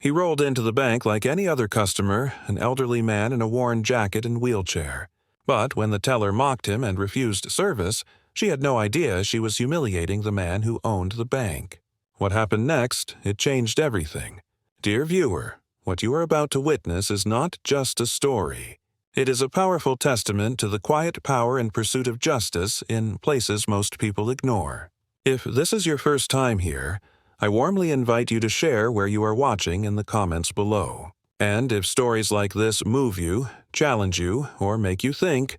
He rolled into the bank like any other customer, an elderly man in a worn jacket and wheelchair. But when the teller mocked him and refused service, she had no idea she was humiliating the man who owned the bank. What happened next, it changed everything. Dear viewer, what you are about to witness is not just a story. It is a powerful testament to the quiet power and pursuit of justice in places most people ignore. If this is your first time here, I warmly invite you to share where you are watching in the comments below. And if stories like this move you, challenge you, or make you think,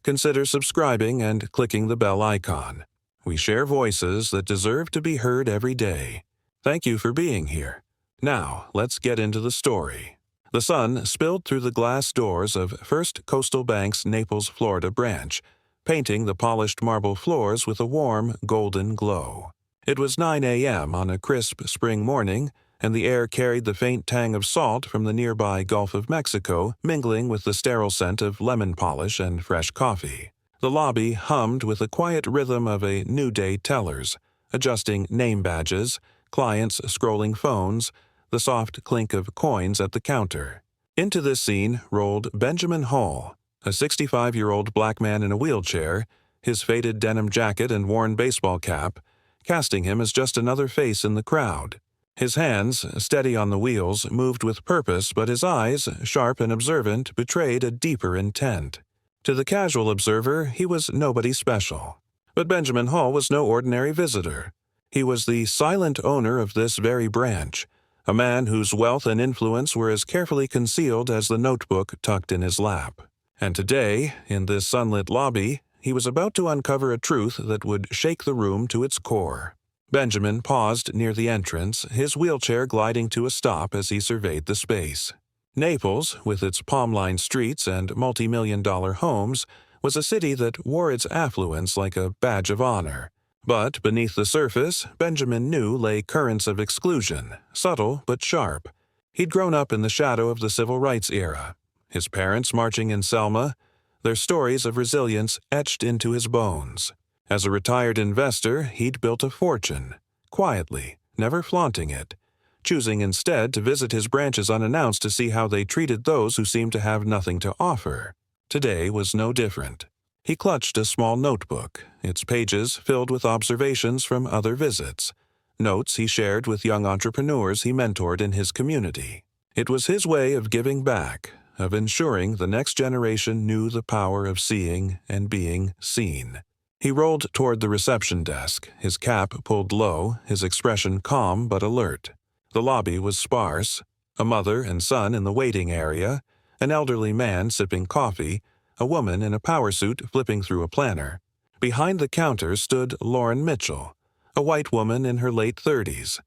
consider subscribing and clicking the bell icon. We share voices that deserve to be heard every day. Thank you for being here. Now, let's get into the story. The sun spilled through the glass doors of First Coastal Bank's Naples, Florida branch, painting the polished marble floors with a warm, golden glow. It was 9 a.m. on a crisp spring morning, and the air carried the faint tang of salt from the nearby Gulf of Mexico, mingling with the sterile scent of lemon polish and fresh coffee. The lobby hummed with the quiet rhythm of a new day tellers, adjusting name badges, clients scrolling phones, the soft clink of coins at the counter. Into this scene rolled Benjamin Hall, a 65-year-old black man in a wheelchair, his faded denim jacket and worn baseball cap, casting him as just another face in the crowd. His hands, steady on the wheels, moved with purpose, but his eyes, sharp and observant, betrayed a deeper intent. To the casual observer, he was nobody special. But Benjamin Hall was no ordinary visitor. He was the silent owner of this very branch, a man whose wealth and influence were as carefully concealed as the notebook tucked in his lap. And today, in this sunlit lobby, he was about to uncover a truth that would shake the room to its core. Benjamin paused near the entrance, his wheelchair gliding to a stop as he surveyed the space. Naples, with its palm-lined streets and multi-million-dollar homes, was a city that wore its affluence like a badge of honor. But beneath the surface, Benjamin knew lay currents of exclusion, subtle but sharp. He'd grown up in the shadow of the civil rights era, his parents marching in Selma, their stories of resilience etched into his bones. As a retired investor, he'd built a fortune, quietly, never flaunting it, choosing instead to visit his branches unannounced to see how they treated those who seemed to have nothing to offer. Today was no different. He clutched a small notebook, its pages filled with observations from other visits, notes he shared with young entrepreneurs he mentored in his community. It was his way of giving back, of ensuring the next generation knew the power of seeing and being seen. He rolled toward the reception desk, his cap pulled low, his expression calm but alert. The lobby was sparse, a mother and son in the waiting area, an elderly man sipping coffee, a woman in a power suit flipping through a planner. Behind the counter stood Lauren Mitchell, a white woman in her late 30s.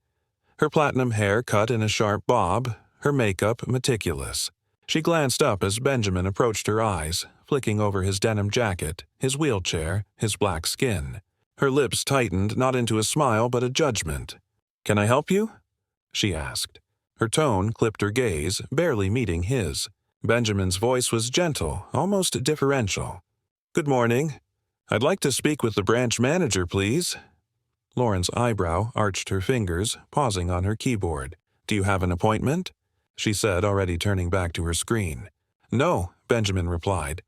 Her platinum hair cut in a sharp bob, her makeup meticulous. She glanced up as Benjamin approached her eyes, flicking over his denim jacket, his wheelchair, his black skin. Her lips tightened not into a smile but a judgment. "Can I help you?" she asked. Her tone clipped her gaze, barely meeting his. Benjamin's voice was gentle, almost deferential. "Good morning. I'd like to speak with the branch manager, please." Lauren's eyebrow arched her fingers, pausing on her keyboard. "Do you have an appointment?" she said, already turning back to her screen. "No," Benjamin replied,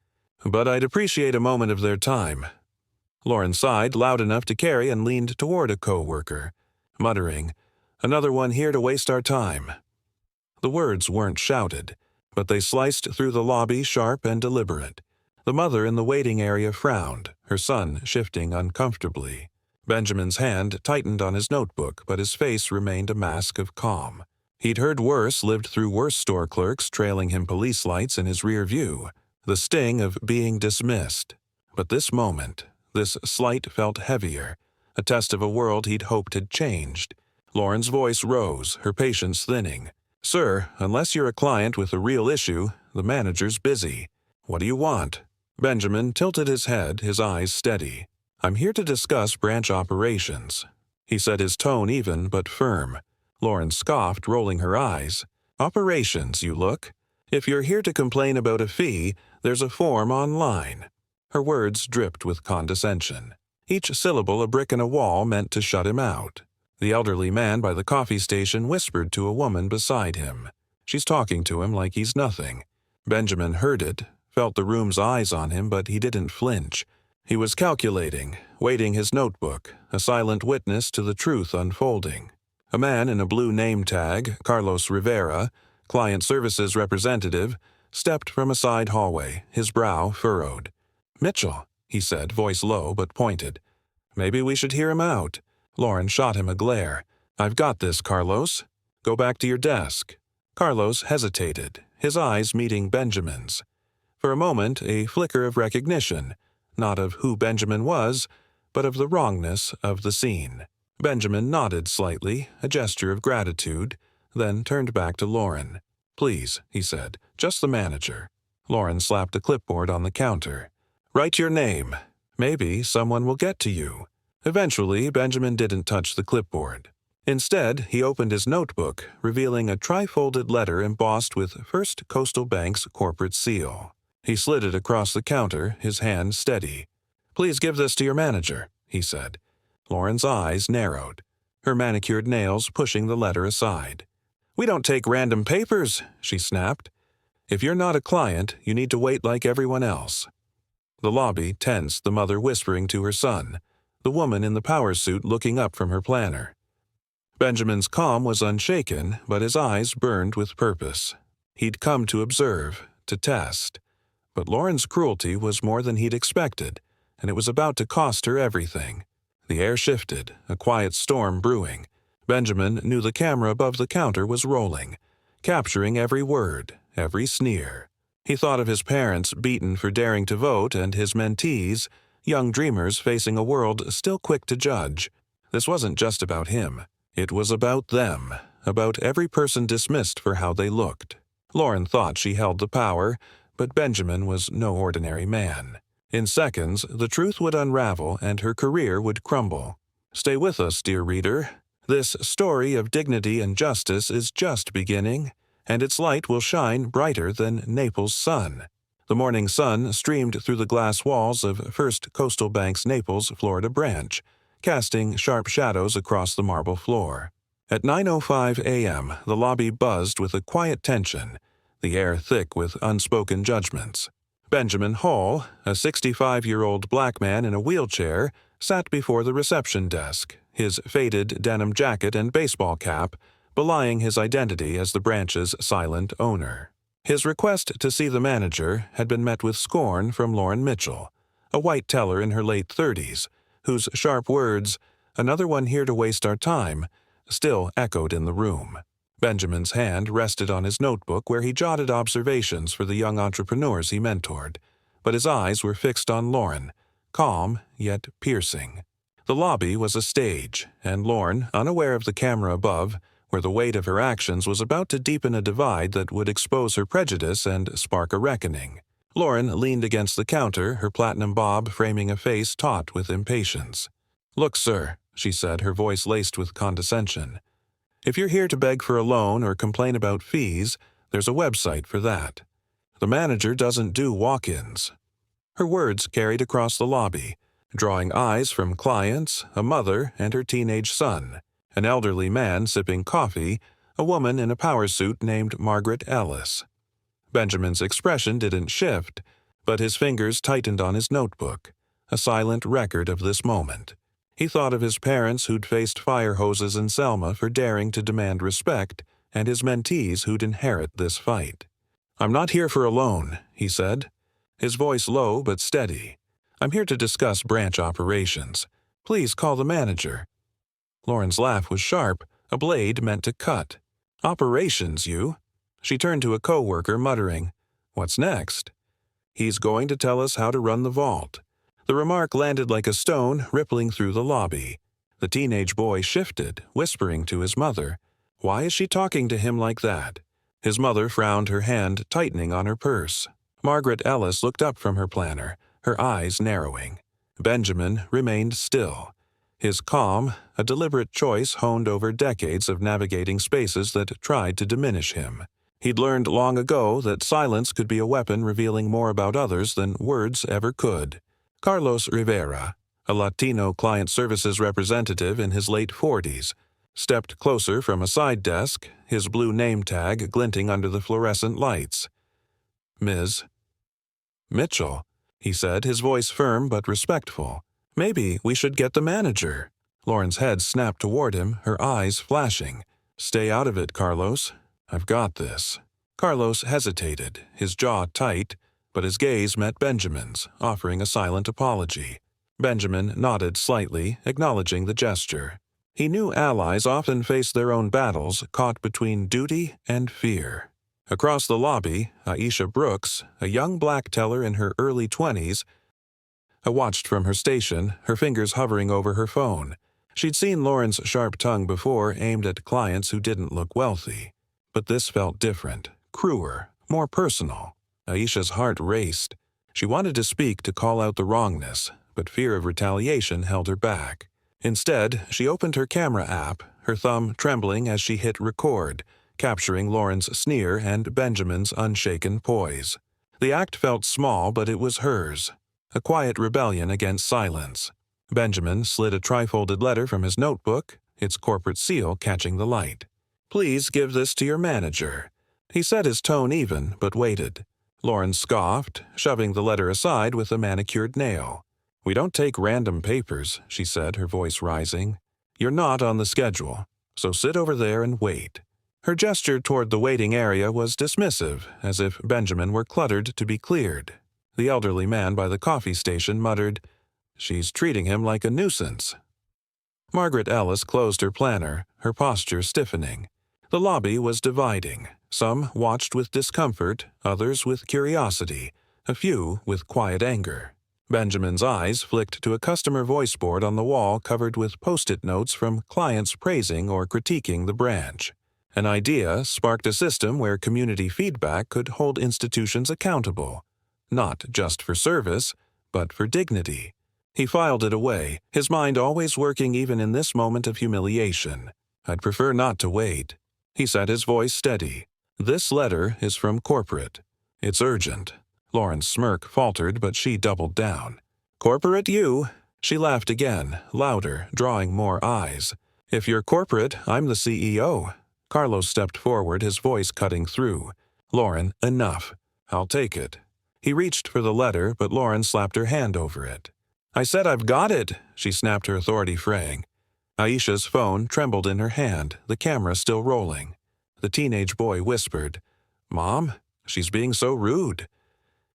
"but I'd appreciate a moment of their time." Lauren sighed loud enough to carry and leaned toward a co-worker, muttering, "Another one here to waste our time." The words weren't shouted, but they sliced through the lobby sharp and deliberate. The mother in the waiting area frowned, her son shifting uncomfortably. Benjamin's hand tightened on his notebook, but his face remained a mask of calm. He'd heard worse, lived through worse store clerks trailing him police lights in his rear view, the sting of being dismissed. But this moment, this slight felt heavier, a test of a world he'd hoped had changed. Lauren's voice rose, her patience thinning. "Sir, unless you're a client with a real issue, the manager's busy. What do you want?" Benjamin tilted his head, his eyes steady. "I'm here to discuss branch operations," he said, his tone even but firm. Lauren scoffed, rolling her eyes. "Operations, you look. If you're here to complain about a fee, there's a form online." Her words dripped with condescension, each syllable a brick in a wall meant to shut him out. The elderly man by the coffee station whispered to a woman beside him. She's talking to him like he's nothing. Benjamin heard it, felt the room's eyes on him, but he didn't flinch. He was calculating, weighting his notebook, a silent witness to the truth unfolding. A man in a blue name tag, Carlos Rivera, client services representative, stepped from a side hallway, his brow furrowed. "Mitchell," he said, voice low but pointed. "Maybe we should hear him out." Lauren shot him a glare. "I've got this, Carlos. Go back to your desk." Carlos hesitated, his eyes meeting Benjamin's. For a moment, a flicker of recognition, not of who Benjamin was, but of the wrongness of the scene. Benjamin nodded slightly, a gesture of gratitude, then turned back to Lauren. "Please," he said, "just the manager." Lauren slapped a clipboard on the counter. "Write your name. Maybe someone will get to you." Eventually, Benjamin didn't touch the clipboard. Instead, he opened his notebook, revealing a tri-folded letter embossed with First Coastal Bank's corporate seal. He slid it across the counter, his hand steady. "Please give this to your manager," he said. Lauren's eyes narrowed, her manicured nails pushing the letter aside. "We don't take random papers," she snapped. "If you're not a client, you need to wait like everyone else." The lobby tensed, the mother whispering to her son, the woman in the power suit looking up from her planner. Benjamin's calm was unshaken, but his eyes burned with purpose. He'd come to observe, to test. But Lauren's cruelty was more than he'd expected, and it was about to cost her everything. The air shifted, a quiet storm brewing. Benjamin knew the camera above the counter was rolling, capturing every word, every sneer. He thought of his parents beaten for daring to vote and his mentees, young dreamers facing a world still quick to judge. This wasn't just about him. It was about them, about every person dismissed for how they looked. Lauren thought she held the power, but Benjamin was no ordinary man. In seconds, the truth would unravel and her career would crumble. Stay with us, dear reader. This story of dignity and justice is just beginning, and its light will shine brighter than Naples' sun. The morning sun streamed through the glass walls of First Coastal Bank's Naples, Florida branch, casting sharp shadows across the marble floor. At 9:05 a.m., the lobby buzzed with a quiet tension, the air thick with unspoken judgments. Benjamin Hall, a 65-year-old black man in a wheelchair, sat before the reception desk, his faded denim jacket and baseball cap belying his identity as the branch's silent owner. His request to see the manager had been met with scorn from Lauren Mitchell, a white teller in her late 30s, whose sharp words, "Another one here to waste our time," still echoed in the room. Benjamin's hand rested on his notebook where he jotted observations for the young entrepreneurs he mentored, but his eyes were fixed on Lauren, calm yet piercing. The lobby was a stage, and Lauren, unaware of the camera above, where the weight of her actions was about to deepen a divide that would expose her prejudice and spark a reckoning. Lauren leaned against the counter, her platinum bob framing a face taut with impatience. "Look, sir," she said, her voice laced with condescension. "If you're here to beg for a loan or complain about fees, there's a website for that. The manager doesn't do walk-ins." Her words carried across the lobby, drawing eyes from clients, a mother and her teenage son, an elderly man sipping coffee, a woman in a power suit named Margaret Ellis. Benjamin's expression didn't shift, but his fingers tightened on his notebook, a silent record of this moment. He thought of his parents who'd faced fire hoses in Selma for daring to demand respect, and his mentees who'd inherit this fight. "I'm not here for a loan," he said, his voice low but steady. "I'm here to discuss branch operations. Please call the manager." Lauren's laugh was sharp, a blade meant to cut. "Operations, you?" She turned to a co-worker, muttering, "What's next?" "He's going to tell us how to run the vault." The remark landed like a stone, rippling through the lobby. The teenage boy shifted, whispering to his mother, "Why is she talking to him like that?" His mother frowned, her hand tightening on her purse. Margaret Ellis looked up from her planner, her eyes narrowing. Benjamin remained still. His calm, a deliberate choice honed over decades of navigating spaces that tried to diminish him. He'd learned long ago that silence could be a weapon revealing more about others than words ever could. Carlos Rivera, a Latino client services representative in his late 40s, stepped closer from a side desk, his blue name tag glinting under the fluorescent lights. "Ms. Mitchell," he said, his voice firm but respectful. "Maybe we should get the manager." Lauren's head snapped toward him, her eyes flashing. "Stay out of it, Carlos. I've got this." Carlos hesitated, his jaw tight, but his gaze met Benjamin's, offering a silent apology. Benjamin nodded slightly, acknowledging the gesture. He knew allies often faced their own battles, caught between duty and fear. Across the lobby, Aisha Brooks, a young black teller in her early 20s, watched from her station, her fingers hovering over her phone. She'd seen Lauren's sharp tongue before, aimed at clients who didn't look wealthy. But this felt different, cruer, more personal. Aisha's heart raced. She wanted to speak to call out the wrongness, but fear of retaliation held her back. Instead, she opened her camera app, her thumb trembling as she hit record, capturing Lauren's sneer and Benjamin's unshaken poise. The act felt small, but it was hers. A quiet rebellion against silence. Benjamin slid a trifolded letter from his notebook, its corporate seal catching the light. "Please give this to your manager." He set his tone even, but waited. Lauren scoffed, shoving the letter aside with a manicured nail. "We don't take random papers," she said, her voice rising. "You're not on the schedule, so sit over there and wait." Her gesture toward the waiting area was dismissive, as if Benjamin were cluttered to be cleared. The elderly man by the coffee station muttered, "She's treating him like a nuisance." Margaret Ellis closed her planner, her posture stiffening. The lobby was dividing. Some watched with discomfort, others with curiosity, a few with quiet anger. Benjamin's eyes flicked to a customer voice board on the wall covered with post-it notes from clients praising or critiquing the branch. An idea sparked a system where community feedback could hold institutions accountable, not just for service, but for dignity. He filed it away, his mind always working even in this moment of humiliation. "I'd prefer not to wait." He set his voice steady. "This letter is from corporate. It's urgent." Lauren's smirk faltered, but she doubled down. "Corporate you?" She laughed again, louder, drawing more eyes. "If you're corporate, I'm the CEO." Carlos stepped forward, his voice cutting through. "Lauren, enough. I'll take it." He reached for the letter, but Lauren slapped her hand over it. "I said I've got it," she snapped, her authority fraying. Aisha's phone trembled in her hand, the camera still rolling. The teenage boy whispered, "Mom, she's being so rude."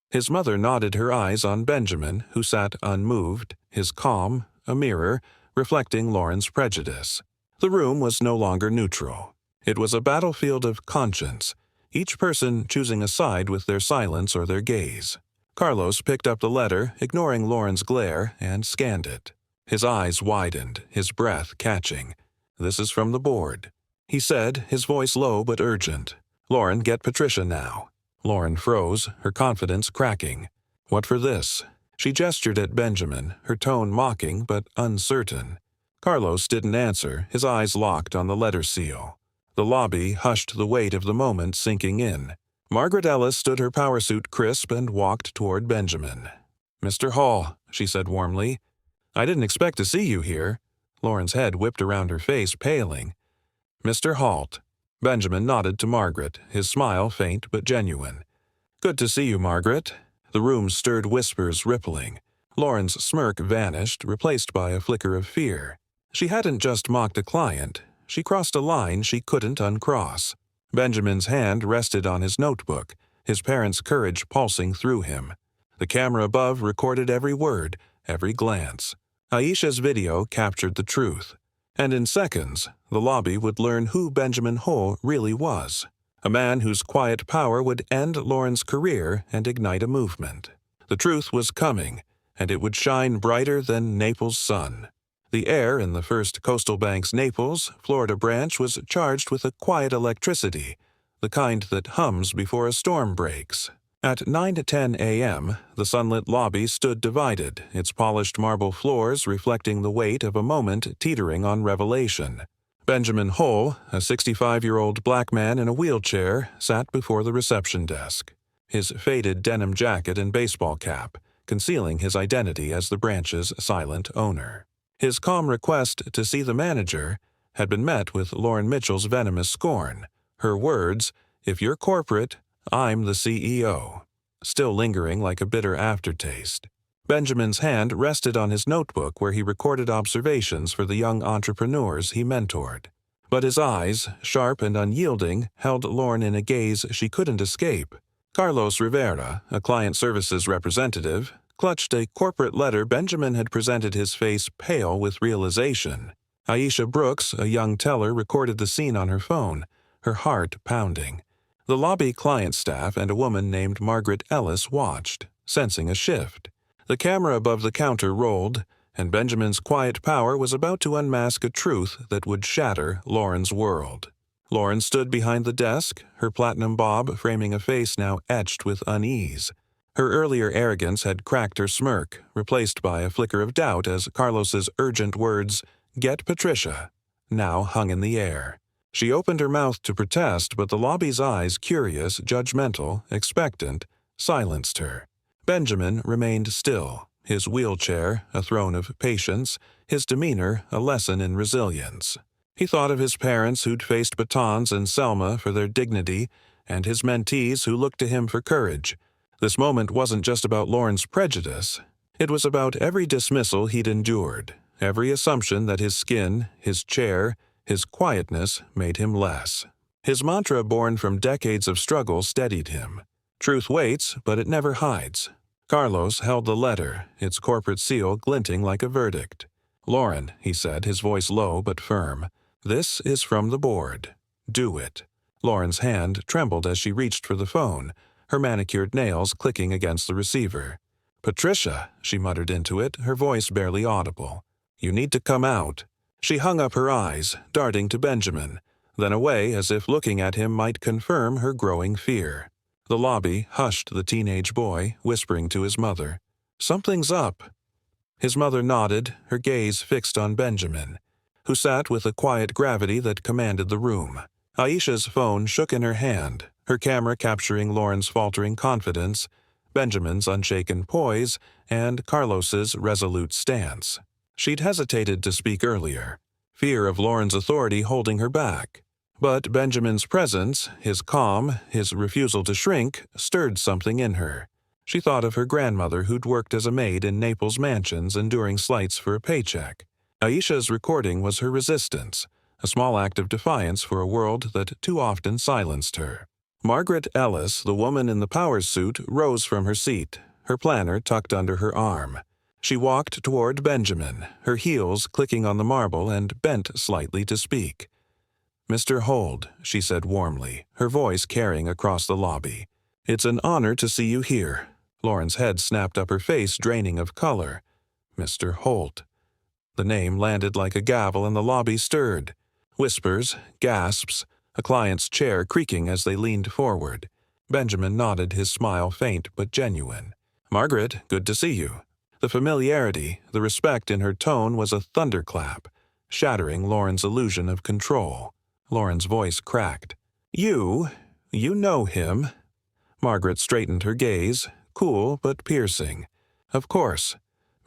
His mother nodded, her eyes on Benjamin, who sat unmoved, his calm, a mirror, reflecting Lauren's prejudice. The room was no longer neutral. It was a battlefield of conscience, each person choosing a side with their silence or their gaze. Carlos picked up the letter, ignoring Lauren's glare, and scanned it. His eyes widened, his breath catching. "This is from the board," he said, his voice low but urgent. "Lauren, get Patricia now." Lauren froze, her confidence cracking. "What for this?" She gestured at Benjamin, her tone mocking but uncertain. Carlos didn't answer, his eyes locked on the letter seal. The lobby hushed, the weight of the moment sinking in. Margaret Ellis stood her power suit crisp and walked toward Benjamin. "Mr. Hall," she said warmly. "I didn't expect to see you here." Lauren's head whipped around her face, paling. "Mr. Halt." Benjamin nodded to Margaret, his smile faint but genuine. "Good to see you, Margaret." The room stirred, whispers rippling. Lauren's smirk vanished, replaced by a flicker of fear. She hadn't just mocked a client. She crossed a line she couldn't uncross. Benjamin's hand rested on his notebook, his parents' courage pulsing through him. The camera above recorded every word, every glance. Aisha's video captured the truth. And in seconds, the lobby would learn who Benjamin Hull really was. A man whose quiet power would end Lauren's career and ignite a movement. The truth was coming, and it would shine brighter than Naples' sun. The air in the First Coastal Bank's Naples, Florida branch was charged with a quiet electricity, the kind that hums before a storm breaks. At 9:10 a.m., the sunlit lobby stood divided, its polished marble floors reflecting the weight of a moment teetering on revelation. Benjamin Hull, a 65-year-old black man in a wheelchair, sat before the reception desk, his faded denim jacket and baseball cap, concealing his identity as the branch's silent owner. His calm request to see the manager, had been met with Lauren Mitchell's venomous scorn. Her words, "If you're corporate, I'm the CEO," still lingering like a bitter aftertaste. Benjamin's hand rested on his notebook where he recorded observations for the young entrepreneurs he mentored. But his eyes, sharp and unyielding, held Lauren in a gaze she couldn't escape. Carlos Rivera, a client services representative, clutched a corporate letter Benjamin had presented, his face pale with realization. Aisha Brooks, a young teller, recorded the scene on her phone, her heart pounding. The lobby client staff and a woman named Margaret Ellis watched, sensing a shift. The camera above the counter rolled, and Benjamin's quiet power was about to unmask a truth that would shatter Lauren's world. Lauren stood behind the desk, her platinum bob framing a face now etched with unease. Her earlier arrogance had cracked her smirk, replaced by a flicker of doubt as Carlos's urgent words, "Get Patricia," now hung in the air. She opened her mouth to protest, but the lobby's eyes, curious, judgmental, expectant, silenced her. Benjamin remained still, his wheelchair a throne of patience, his demeanor a lesson in resilience. He thought of his parents who'd faced batons in Selma for their dignity, and his mentees who looked to him for courage. This moment wasn't just about Lauren's prejudice. It was about every dismissal he'd endured, every assumption that his skin, his chair, his quietness made him less. His mantra, born from decades of struggle, steadied him. Truth waits, but it never hides. Carlos held the letter, its corporate seal glinting like a verdict. "Lauren," he said, his voice low but firm, "this is from the board. Do it." Lauren's hand trembled as she reached for the phone, her manicured nails clicking against the receiver. "Patricia," she muttered into it, her voice barely audible. "You need to come out." She hung up her eyes, darting to Benjamin, then away as if looking at him might confirm her growing fear. The lobby hushed the teenage boy, whispering to his mother, "Something's up." His mother nodded, her gaze fixed on Benjamin, who sat with a quiet gravity that commanded the room. Aisha's phone shook in her hand, her camera capturing Lauren's faltering confidence, Benjamin's unshaken poise, and Carlos's resolute stance. She'd hesitated to speak earlier, fear of Lauren's authority holding her back. But Benjamin's presence, his calm, his refusal to shrink, stirred something in her. She thought of her grandmother who'd worked as a maid in Naples mansions, enduring slights for a paycheck. Aisha's recording was her resistance, a small act of defiance for a world that too often silenced her. Margaret Ellis, the woman in the power suit, rose from her seat, her planner tucked under her arm. She walked toward Benjamin, her heels clicking on the marble, and bent slightly to speak. "Mr. Hold," she said warmly, her voice carrying across the lobby. "It's an honor to see you here." Lauren's head snapped up, her face draining of color. "Mr. Holt." The name landed like a gavel and the lobby stirred. Whispers, gasps, a client's chair creaking as they leaned forward. Benjamin nodded, his smile faint but genuine. "Margaret, good to see you." The familiarity, the respect in her tone was a thunderclap, shattering Lauren's illusion of control. Lauren's voice cracked. You know him." Margaret straightened her gaze, cool but piercing. "Of course.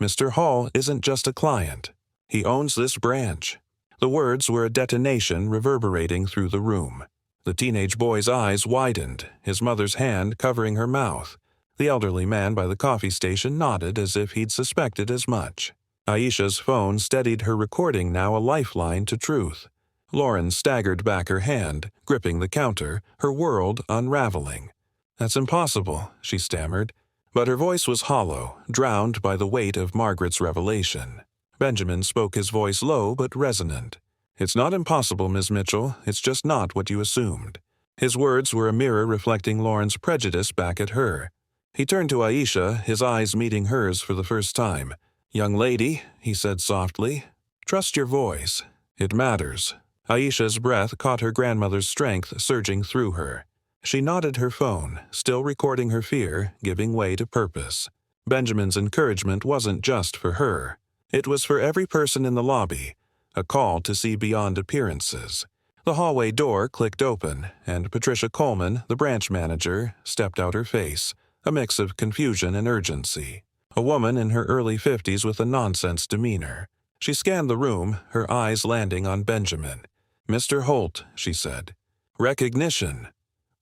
Mr. Hall isn't just a client. He owns this branch." The words were a detonation reverberating through the room. The teenage boy's eyes widened, his mother's hand covering her mouth. The elderly man by the coffee station nodded as if he'd suspected as much. Aisha's phone steadied her recording, now a lifeline to truth. Lauren staggered back, her hand gripping the counter, her world unraveling. "That's impossible," she stammered, but her voice was hollow, drowned by the weight of Margaret's revelation. Benjamin spoke, his voice low but resonant. "It's not impossible, Ms. Mitchell, it's just not what you assumed." His words were a mirror reflecting Lauren's prejudice back at her. He turned to Aisha, his eyes meeting hers for the first time. "Young lady," he said softly, "trust your voice. It matters." Aisha's breath caught her grandmother's strength surging through her. She nodded, her phone, still recording her fear, giving way to purpose. Benjamin's encouragement wasn't just for her. It was for every person in the lobby, a call to see beyond appearances. The hallway door clicked open, and Patricia Coleman, the branch manager, stepped out, her face, a mix of confusion and urgency. A woman in her early 50s with a nonsense demeanor. She scanned the room, her eyes landing on Benjamin. "Mr. Holt," she said. "Recognition."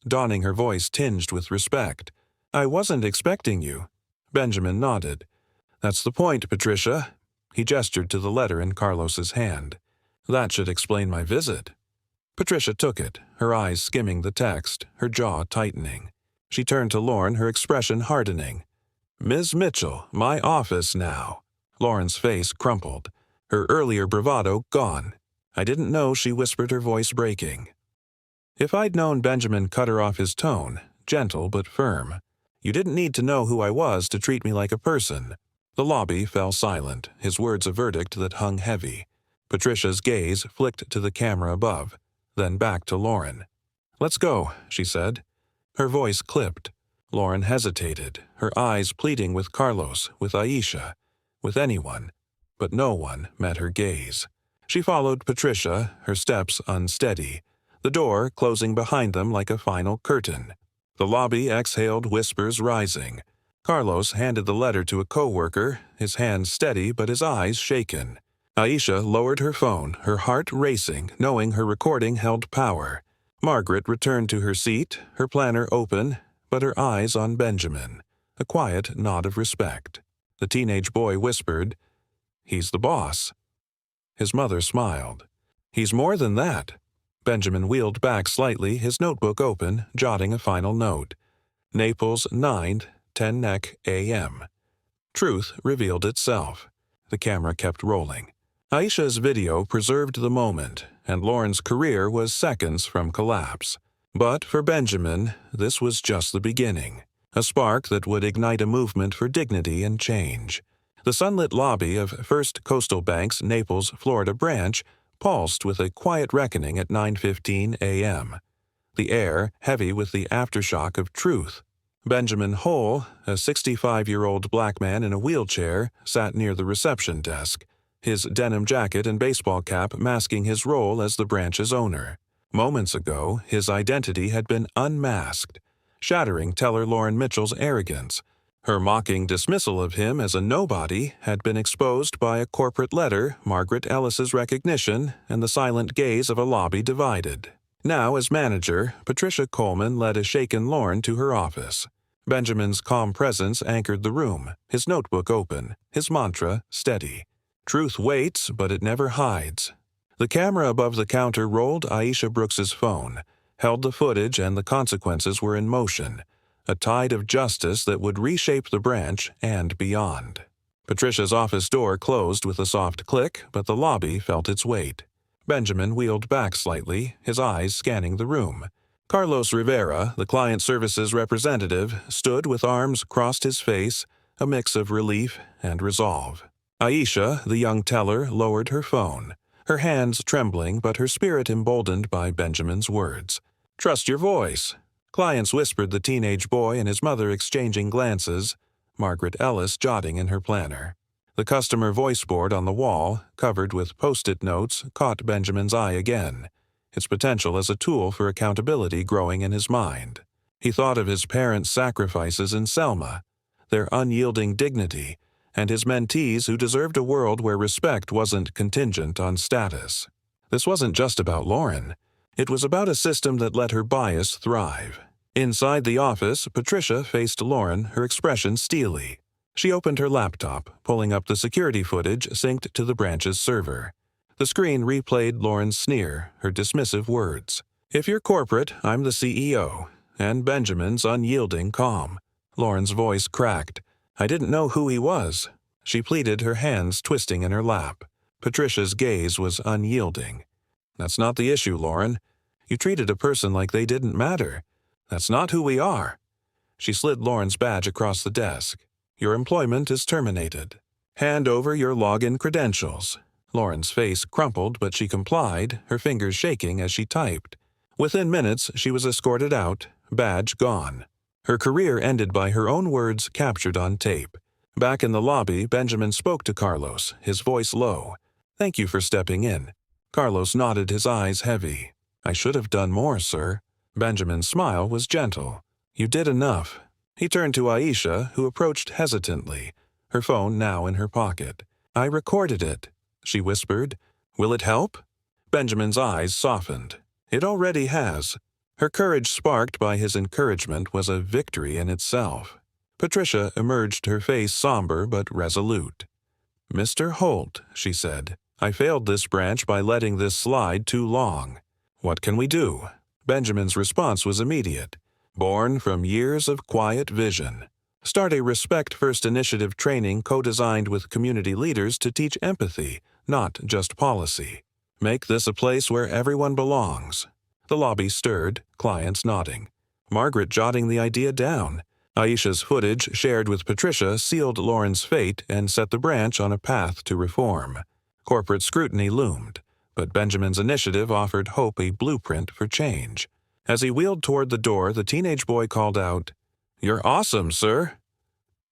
Donning her voice tinged with respect. "I wasn't expecting you." Benjamin nodded. "That's the point, Patricia." He gestured to the letter in Carlos's hand. "That should explain my visit." Patricia took it, her eyes skimming the text, her jaw tightening. She turned to Lauren, her expression hardening. "Ms. Mitchell, my office now." Lauren's face crumpled, her earlier bravado gone. "I didn't know," she whispered, her voice breaking. If I'd known, Benjamin cut her off, his tone, gentle but firm. "You didn't need to know who I was to treat me like a person." The lobby fell silent, his words a verdict that hung heavy. Patricia's gaze flicked to the camera above, then back to Lauren. "Let's go," she said. Her voice clipped. Lauren hesitated, her eyes pleading with Carlos, with Aisha, with anyone. But no one met her gaze. She followed Patricia, her steps unsteady, the door closing behind them like a final curtain. The lobby exhaled, whispers rising. Carlos handed the letter to a coworker, his hands steady but his eyes shaken. Aisha lowered her phone, her heart racing, knowing her recording held power. Margaret returned to her seat, her planner open, but her eyes on Benjamin, a quiet nod of respect. The teenage boy whispered, "He's the boss." His mother smiled. "He's more than that." Benjamin wheeled back slightly, his notebook open, jotting a final note. Naples 9:10 NEC a.m. Truth revealed itself. The camera kept rolling. Aisha's video preserved the moment, and Lauren's career was seconds from collapse. But for Benjamin, this was just the beginning, a spark that would ignite a movement for dignity and change. The sunlit lobby of First Coastal Bank's Naples, Florida branch pulsed with a quiet reckoning at 9:15 a.m. The air heavy with the aftershock of truth. Benjamin Hull, a 65-year-old black man in a wheelchair, sat near the reception desk, his denim jacket and baseball cap masking his role as the branch's owner. Moments ago, his identity had been unmasked, shattering teller Lauren Mitchell's arrogance. Her mocking dismissal of him as a nobody had been exposed by a corporate letter, Margaret Ellis's recognition, and the silent gaze of a lobby divided. Now, as manager, Patricia Coleman led a shaken Lauren to her office. Benjamin's calm presence anchored the room, his notebook open, his mantra steady. "Truth waits, but it never hides." The camera above the counter rolled Aisha Brooks's phone, held the footage, and the consequences were in motion. A tide of justice that would reshape the branch and beyond. Patricia's office door closed with a soft click, but the lobby felt its weight. Benjamin wheeled back slightly, his eyes scanning the room. Carlos Rivera, the client services representative, stood with arms crossed, his face, a mix of relief and resolve. Aisha, the young teller, lowered her phone, her hands trembling but her spirit emboldened by Benjamin's words. "Trust your voice." Clients whispered, the teenage boy and his mother exchanging glances, Margaret Ellis jotting in her planner. The customer voice board on the wall, covered with post-it notes, caught Benjamin's eye again, its potential as a tool for accountability growing in his mind. He thought of his parents' sacrifices in Selma, their unyielding dignity, and his mentees who deserved a world where respect wasn't contingent on status. This wasn't just about Lauren. It was about a system that let her bias thrive. Inside the office, Patricia faced Lauren, her expression steely. She opened her laptop, pulling up the security footage synced to the branch's server. The screen replayed Lauren's sneer, her dismissive words. "If you're corporate, I'm the CEO." And Benjamin's unyielding calm. Lauren's voice cracked. "I didn't know who he was." She pleaded, her hands twisting in her lap. Patricia's gaze was unyielding. "That's not the issue, Lauren. You treated a person like they didn't matter. That's not who we are." She slid Lauren's badge across the desk. "Your employment is terminated. Hand over your login credentials." Lauren's face crumpled, but she complied, her fingers shaking as she typed. Within minutes, she was escorted out, badge gone. Her career ended by her own words captured on tape. Back in the lobby, Benjamin spoke to Carlos, his voice low. "Thank you for stepping in." Carlos nodded, his eyes heavy. "I should have done more, sir." Benjamin's smile was gentle. "You did enough." He turned to Aisha, who approached hesitantly, her phone now in her pocket. "I recorded it." she whispered. "Will it help?" Benjamin's eyes softened. "It already has." Her courage, sparked by his encouragement, was a victory in itself. Patricia emerged, her face somber but resolute. "Mr. Holt," she said, "I failed this branch by letting this slide too long. What can we do?" Benjamin's response was immediate, born from years of quiet vision. Start a respect-first initiative training co-designed with community leaders to teach empathy, not just policy. Make this a place where everyone belongs. The lobby stirred, clients nodding. Margaret jotting the idea down. Aisha's footage, shared with Patricia, sealed Lauren's fate and set the branch on a path to reform. Corporate scrutiny loomed, but Benjamin's initiative offered Hope a blueprint for change. As he wheeled toward the door, the teenage boy called out, "You're awesome, sir."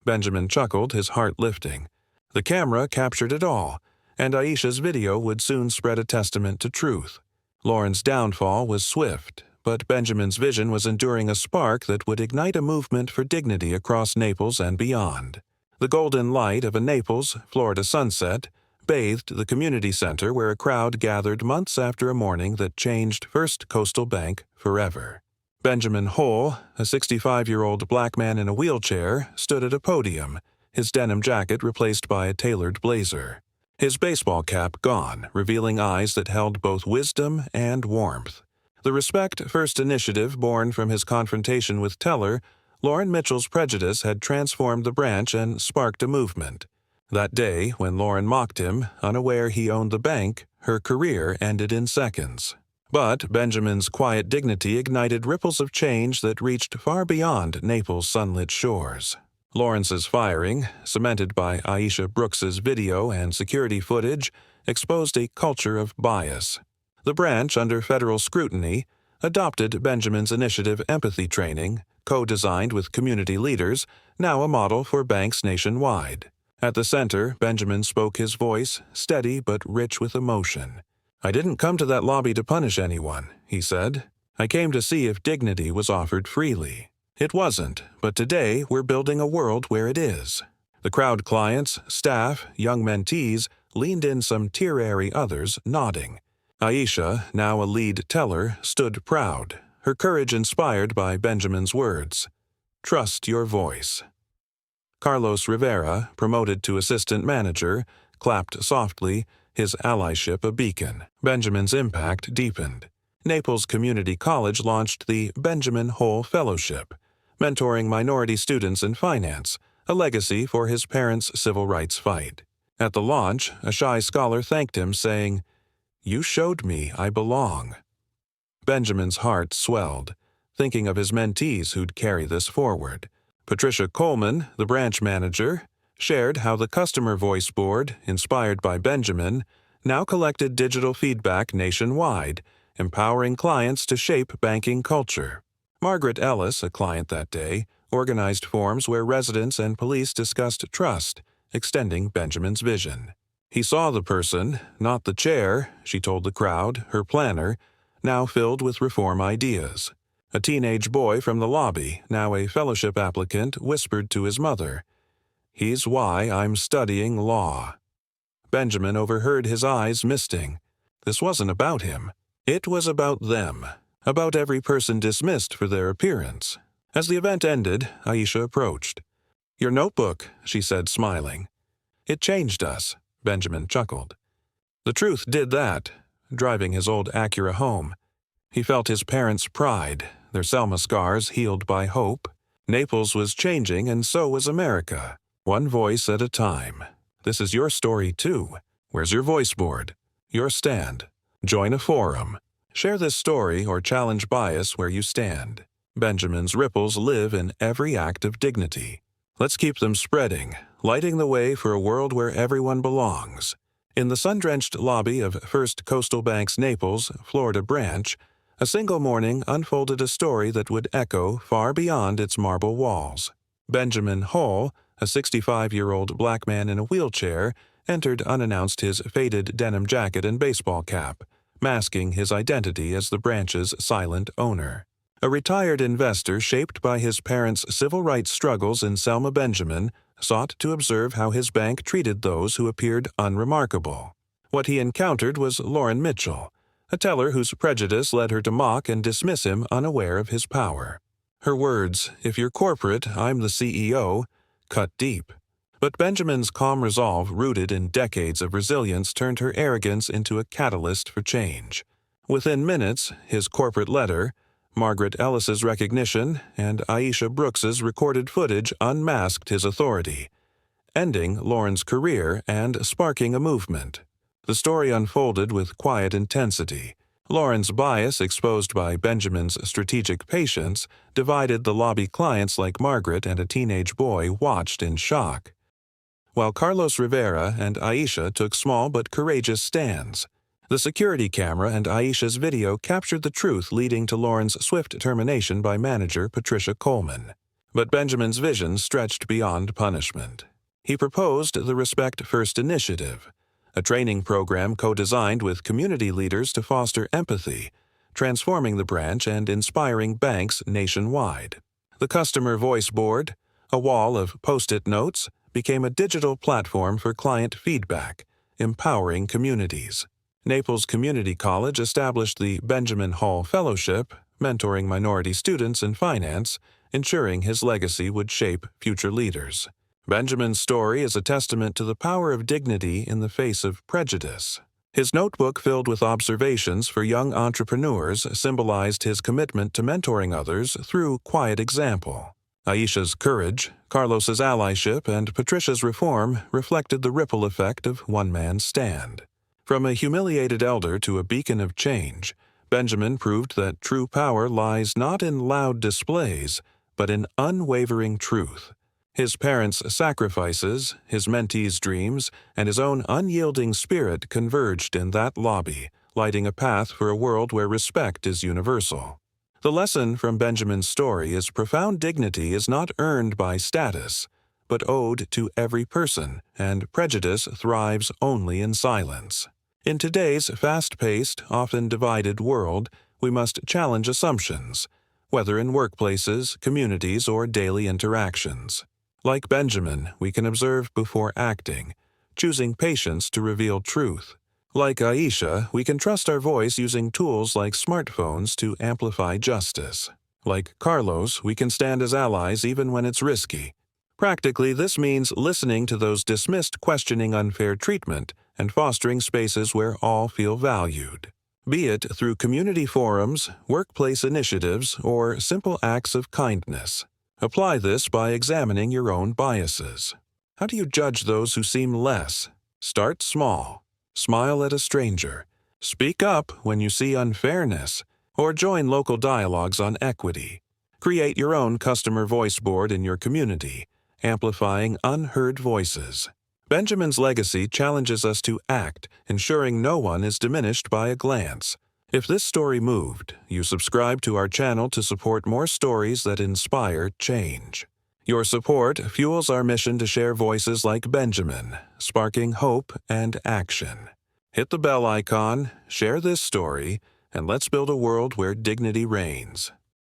Benjamin chuckled, his heart lifting. The camera captured it all, and Aisha's video would soon spread a testament to truth. Lauren's downfall was swift, but Benjamin's vision was enduring a spark that would ignite a movement for dignity across Naples and beyond. The golden light of a Naples, Florida sunset bathed the community center where a crowd gathered months after a morning that changed First Coastal Bank forever. Benjamin Hull, a 65-year-old black man in a wheelchair, stood at a podium, his denim jacket replaced by a tailored blazer. His baseball cap gone, revealing eyes that held both wisdom and warmth. The respect-first initiative born from his confrontation with teller, Lauren Mitchell's prejudice had transformed the branch and sparked a movement. That day, when Lauren mocked him, unaware he owned the bank, her career ended in seconds. But Benjamin's quiet dignity ignited ripples of change that reached far beyond Naples' sunlit shores. Lawrence's firing, cemented by Aisha Brooks's video and security footage, exposed a culture of bias. The branch, under federal scrutiny, adopted Benjamin's initiative empathy training, co-designed with community leaders, now a model for banks nationwide. At the center, Benjamin spoke his voice, steady but rich with emotion. "I didn't come to that lobby to punish anyone," he said. "I came to see if dignity was offered freely. It wasn't, but today we're building a world where it is." The crowd, clients, staff, young mentees, leaned in, some tear-airy others nodding. Aisha, now a lead teller, stood proud, her courage inspired by Benjamin's words. "Trust your voice." Carlos Rivera, promoted to assistant manager, clapped softly, his allyship a beacon. Benjamin's impact deepened. Naples Community College launched the Benjamin Hull Fellowship, mentoring minority students in finance, a legacy for his parents' civil rights fight. At the launch, a shy scholar thanked him, saying, "You showed me I belong." Benjamin's heart swelled, thinking of his mentees who'd carry this forward. Patricia Coleman, the branch manager, shared how the Customer Voice Board, inspired by Benjamin, now collected digital feedback nationwide, empowering clients to shape banking culture. Margaret Ellis, a client that day, organized forums where residents and police discussed trust, extending Benjamin's vision. "He saw the person, not the chair," she told the crowd, her planner, now filled with reform ideas. A teenage boy from the lobby, now a fellowship applicant, whispered to his mother, "He's why I'm studying law." Benjamin overheard his eyes misting. This wasn't about him. It was about them, about every person dismissed for their appearance. As the event ended, Aisha approached. "Your notebook," she said, smiling. "It changed us," Benjamin chuckled. The truth did that, driving his old Acura home. He felt his parents' pride, their Selma scars healed by hope. Naples was changing, and so was America. One voice at a time. This is your story, too. Where's your voice board? Your stand. Join a forum. Share this story or challenge bias where you stand. Benjamin's ripples live in every act of dignity. Let's keep them spreading, lighting the way for a world where everyone belongs. In the sun-drenched lobby of First Coastal Bank's Naples, Florida branch, a single morning unfolded a story that would echo far beyond its marble walls. Benjamin Hull, a 65-year-old black man in a wheelchair, entered unannounced, his faded denim jacket and baseball cap, masking his identity as the branch's silent owner. A retired investor shaped by his parents' civil rights struggles in Selma, Benjamin, sought to observe how his bank treated those who appeared unremarkable. What he encountered was Lauren Mitchell, a teller whose prejudice led her to mock and dismiss him unaware of his power. Her words, "If you're corporate, I'm the CEO," cut deep. But Benjamin's calm resolve, rooted in decades of resilience, turned her arrogance into a catalyst for change. Within minutes, his corporate letter, Margaret Ellis's recognition, and Aisha Brooks's recorded footage unmasked his authority, ending Lauren's career and sparking a movement. The story unfolded with quiet intensity. Lauren's bias, exposed by Benjamin's strategic patience, divided the lobby clients like Margaret and a teenage boy watched in shock, while Carlos Rivera and Aisha took small but courageous stands. The security camera and Aisha's video captured the truth, leading to Lauren's swift termination by manager Patricia Coleman. But Benjamin's vision stretched beyond punishment. He proposed the Respect First initiative, a training program co-designed with community leaders to foster empathy, transforming the branch and inspiring banks nationwide. The Customer Voice Board, a wall of Post-it notes, became a digital platform for client feedback, empowering communities. Naples Community College established the Benjamin Hall Fellowship, mentoring minority students in finance, ensuring his legacy would shape future leaders. Benjamin's story is a testament to the power of dignity in the face of prejudice. His notebook filled with observations for young entrepreneurs symbolized his commitment to mentoring others through quiet example. Aisha's courage, Carlos's allyship, and Patricia's reform reflected the ripple effect of one man's stand. From a humiliated elder to a beacon of change, Benjamin proved that true power lies not in loud displays, but in unwavering truth. His parents' sacrifices, his mentees' dreams, and his own unyielding spirit converged in that lobby, lighting a path for a world where respect is universal. The lesson from Benjamin's story is profound dignity is not earned by status, but owed to every person, and prejudice thrives only in silence. In today's fast-paced, often divided world, we must challenge assumptions, whether in workplaces, communities, or daily interactions. Like Benjamin, we can observe before acting, choosing patience to reveal truth. Like Aisha, we can trust our voice using tools like smartphones to amplify justice. Like Carlos, we can stand as allies even when it's risky. Practically, this means listening to those dismissed, questioning unfair treatment, and fostering spaces where all feel valued. Be it through community forums, workplace initiatives, or simple acts of kindness. Apply this by examining your own biases. How do you judge those who seem less? Start small. Smile at a stranger. Speak up when you see unfairness, or join local dialogues on equity. Create your own customer voice board in your community, amplifying unheard voices. Benjamin's legacy challenges us to act, ensuring no one is diminished by a glance. If this story moved, you subscribe to our channel to support more stories that inspire change. Your support fuels our mission to share voices like Benjamin, sparking hope and action. Hit the bell icon, share this story, and let's build a world where dignity reigns.